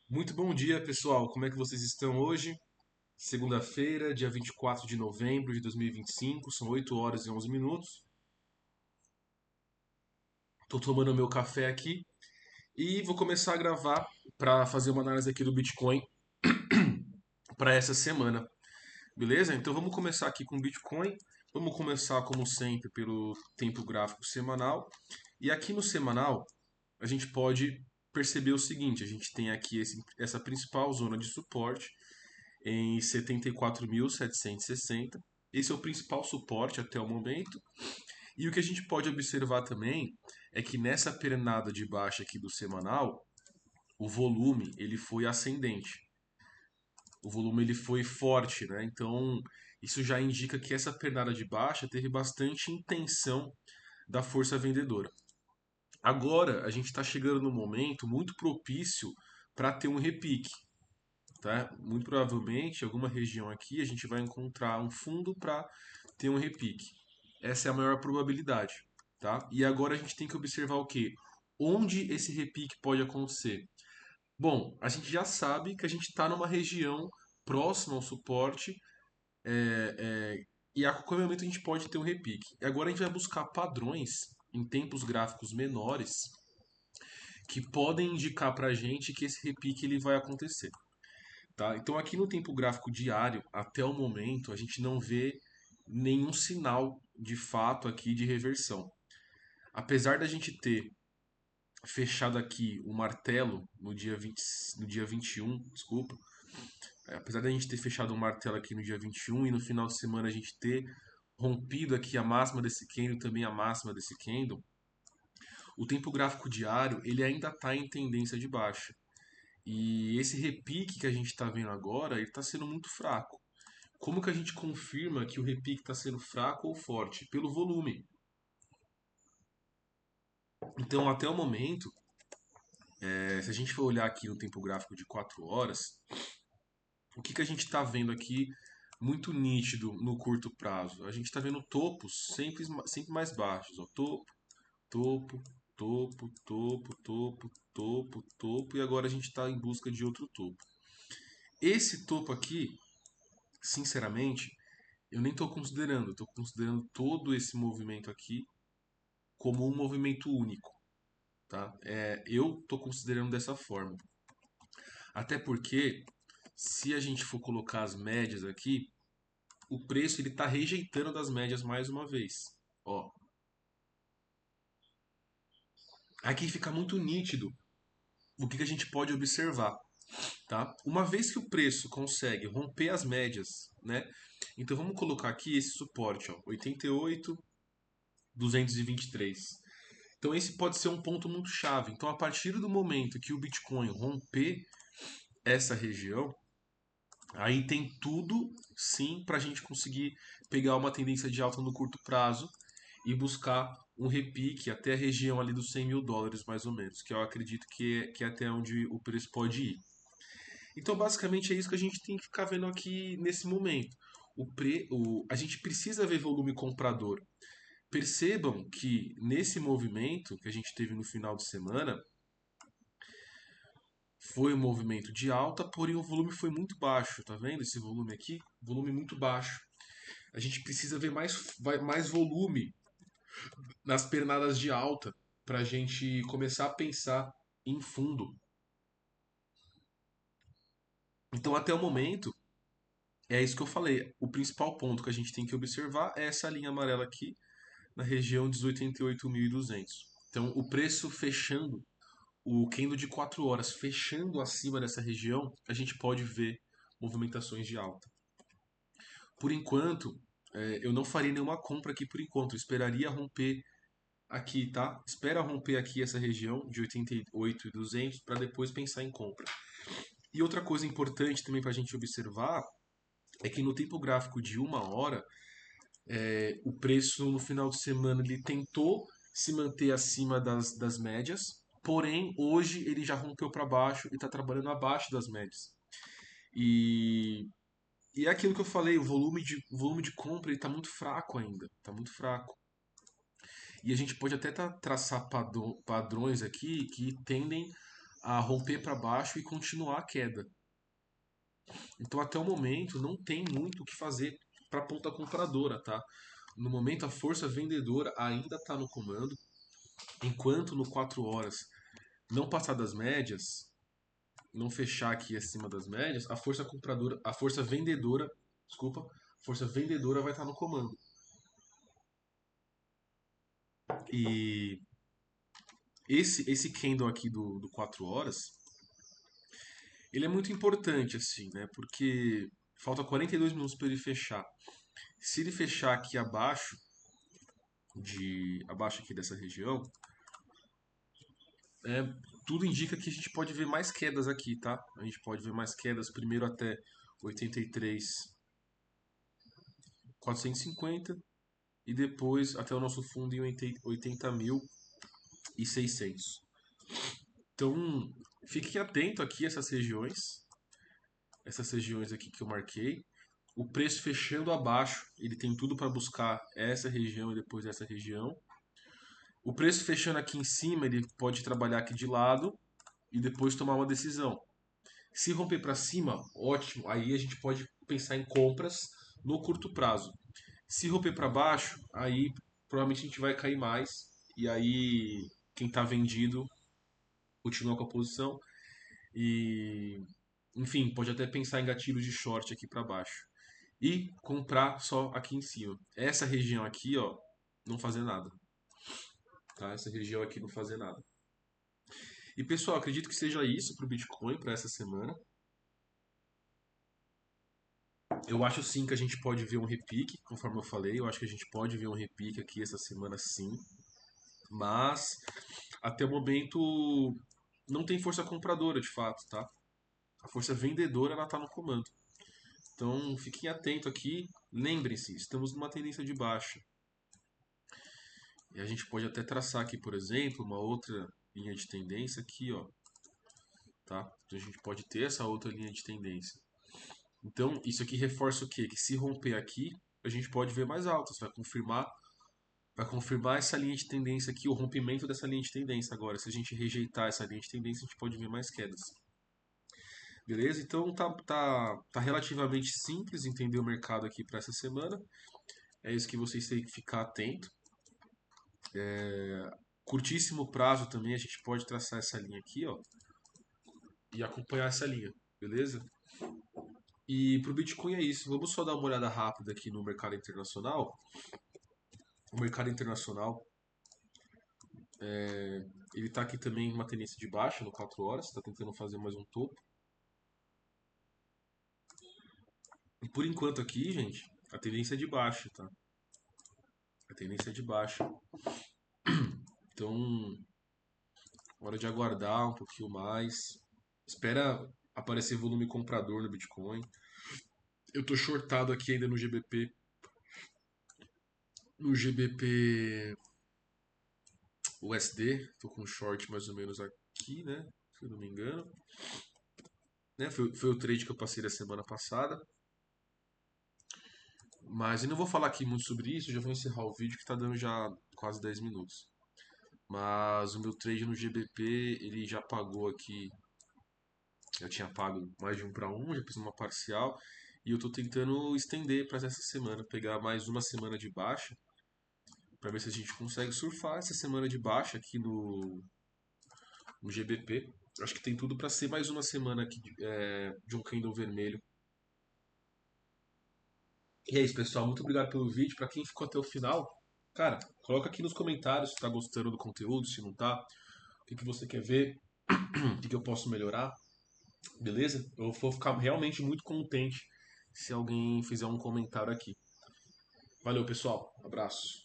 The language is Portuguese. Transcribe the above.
Muito bom dia, pessoal. Como é que vocês estão hoje? Segunda-feira, dia 24 de novembro de 2025, são 8 horas e 11 minutos. Estou tomando meu café aqui e vou começar a gravar para fazer uma análise aqui do Bitcoin para essa semana, beleza? Então vamos começar aqui com o Bitcoin. Vamos começar, como sempre, pelo tempo gráfico semanal. E aqui no semanal, a gente pode perceber o seguinte: a gente tem aqui essa principal zona de suporte em 74.760. Esse é o principal suporte até o momento. E o que a gente pode observar também é que nessa pernada de baixa aqui do semanal, o volume ele foi ascendente. O volume ele foi forte, né? Então, isso já indica que essa pernada de baixa teve bastante intenção da força vendedora. Agora, a gente está chegando num momento muito propício para ter um repique. Tá? Muito provavelmente, em alguma região aqui, a gente vai encontrar um fundo para ter um repique. Essa é a maior probabilidade. Tá? E agora a gente tem que observar o quê? Onde esse repique pode acontecer? Bom, a gente já sabe que a gente está numa região próxima ao suporte e a qualquer momento a gente pode ter um repique. E agora a gente vai buscar padrões em tempos gráficos menores que podem indicar para a gente que esse repique ele vai acontecer. Tá? Então aqui no tempo gráfico diário, até o momento, a gente não vê nenhum sinal de fato aqui de reversão. Apesar da gente ter fechado aqui o martelo no dia 21, desculpa, apesar da gente ter fechado o martelo aqui no dia 21 e no final de semana a gente ter rompido aqui a máxima desse candle, também a máxima desse candle, o tempo gráfico diário ele ainda está em tendência de baixa. E esse repique que a gente está vendo agora, ele está sendo muito fraco. Como que a gente confirma que o repique está sendo fraco ou forte? Pelo volume. Então, até o momento, se a gente for olhar aqui no tempo gráfico de 4 horas, o que a gente está vendo aqui muito nítido no curto prazo? A gente está vendo topos sempre mais baixos. Ó. Topo, topo, topo, topo, topo, topo, topo, e agora a gente está em busca de outro topo. Esse topo aqui, sinceramente, eu nem estou considerando. Estou considerando todo esse movimento aqui como um movimento único. Tá? Eu estou considerando dessa forma. Até porque, se a gente for colocar as médias aqui, o preço ele está rejeitando das médias mais uma vez. Ó, aqui fica muito nítido o que a gente pode observar. Tá? Uma vez que o preço consegue romper as médias, né? Então vamos colocar aqui esse suporte, ó, 88.223. Então esse pode ser um ponto muito chave. Então a partir do momento que o Bitcoin romper essa região, aí tem tudo, sim, para a gente conseguir pegar uma tendência de alta no curto prazo e buscar um repique até a região ali dos US$ 100.000, mais ou menos, que eu acredito que é até onde o preço pode ir. Então, basicamente, é isso que a gente tem que ficar vendo aqui nesse momento. A gente precisa ver volume comprador. Percebam que nesse movimento que a gente teve no final de semana, foi um movimento de alta, porém o volume foi muito baixo, tá vendo esse volume aqui? Volume muito baixo. A gente precisa ver mais volume nas pernadas de alta para a gente começar a pensar em fundo. Então, até o momento, é isso que eu falei. O principal ponto que a gente tem que observar é essa linha amarela aqui, na região dos 88.200. Então, o preço fechando, o candle de 4 horas fechando acima dessa região, a gente pode ver movimentações de alta. Por enquanto, eu não faria nenhuma compra aqui por enquanto. Eu esperaria romper aqui, tá? Espera romper aqui essa região de 88.200 para depois pensar em compra. E outra coisa importante também para a gente observar é que no tempo gráfico de 1 hora, o preço no final de semana ele tentou se manter acima das médias, porém hoje ele já rompeu para baixo e está trabalhando abaixo das médias. E, e é aquilo que eu falei, o volume de compra está muito fraco ainda, está muito fraco. E a gente pode até traçar padrões aqui que tendem a romper para baixo e continuar a queda. Então, até o momento, não tem muito o que fazer para a ponta compradora, tá? No momento, a força vendedora ainda está no comando, enquanto no 4 horas não passar das médias, não fechar aqui acima das médias, a força compradora, a força vendedora, desculpa, a força vendedora vai estar no comando. E esse candle aqui do 4 horas, ele é muito importante, assim, né? Porque falta 42 minutos para ele fechar. Se ele fechar aqui abaixo aqui dessa região, tudo indica que a gente pode ver mais quedas aqui, tá? A gente pode ver mais quedas, primeiro até 83.450 e depois até o nosso fundo em 80.600. Então, fique atento aqui a essas regiões aqui que eu marquei. O preço fechando abaixo, ele tem tudo para buscar essa região e depois essa região. O preço fechando aqui em cima, ele pode trabalhar aqui de lado e depois tomar uma decisão. Se romper para cima, ótimo, aí a gente pode pensar em compras no curto prazo. Se romper para baixo, aí provavelmente a gente vai cair mais e aí quem está vendido continua com a posição e enfim, pode até pensar em gatilhos de short aqui para baixo e comprar só aqui em cima. Essa região aqui, ó, não fazer nada, tá? Essa região aqui não fazer nada. E pessoal, acredito que seja isso para o Bitcoin para essa semana. Eu acho sim que a gente pode ver um repique, conforme eu falei. Eu acho que a gente pode ver um repique aqui essa semana sim. Mas até o momento não tem força compradora de fato, tá? A força vendedora ela tá no comando. Então fiquem atentos aqui. Lembrem-se, estamos numa tendência de baixa. E a gente pode até traçar aqui, por exemplo, uma outra linha de tendência aqui, ó. Tá? Então a gente pode ter essa outra linha de tendência. Então, isso aqui reforça o quê? Que se romper aqui, a gente pode ver mais altas, vai confirmar essa linha de tendência aqui, o rompimento dessa linha de tendência. Agora, se a gente rejeitar essa linha de tendência, a gente pode ver mais quedas. Beleza? Então tá relativamente simples entender o mercado aqui para essa semana. É isso que vocês têm que ficar atento. Curtíssimo prazo também a gente pode traçar essa linha aqui, ó, e acompanhar essa linha, beleza? E pro Bitcoin é isso. Vamos só dar uma olhada rápida aqui no mercado internacional. O mercado internacional, ele tá aqui também em uma tendência de baixa no 4 horas, está tentando fazer mais um topo. E por enquanto aqui, gente, a tendência é de baixa, tá? A tendência é de baixa. Então, hora de aguardar um pouquinho mais. Espera aparecer volume comprador no Bitcoin. Eu tô shortado aqui ainda no GBP. No GBP USD. Tô com um short mais ou menos aqui, né? Se eu não me engano. Né? Foi o trade que eu passei da semana passada. Mas eu não vou falar aqui muito sobre isso. Já vou encerrar o vídeo que tá dando já quase 10 minutos. Mas o meu trade no GBP, ele já pagou aqui. Já tinha pago mais de 1 para 1, já fiz uma parcial. E eu tô tentando estender para essa semana, pegar mais uma semana de baixa, para ver se a gente consegue surfar essa semana de baixa aqui no GBP. Eu acho que tem tudo para ser mais uma semana aqui de um candle vermelho. E é isso, pessoal. Muito obrigado pelo vídeo. Para quem ficou até o final, cara, coloca aqui nos comentários se tá gostando do conteúdo, se não tá, o que você quer ver, o que eu posso melhorar. Beleza? Eu vou ficar realmente muito contente se alguém fizer um comentário aqui. Valeu, pessoal. Abraço.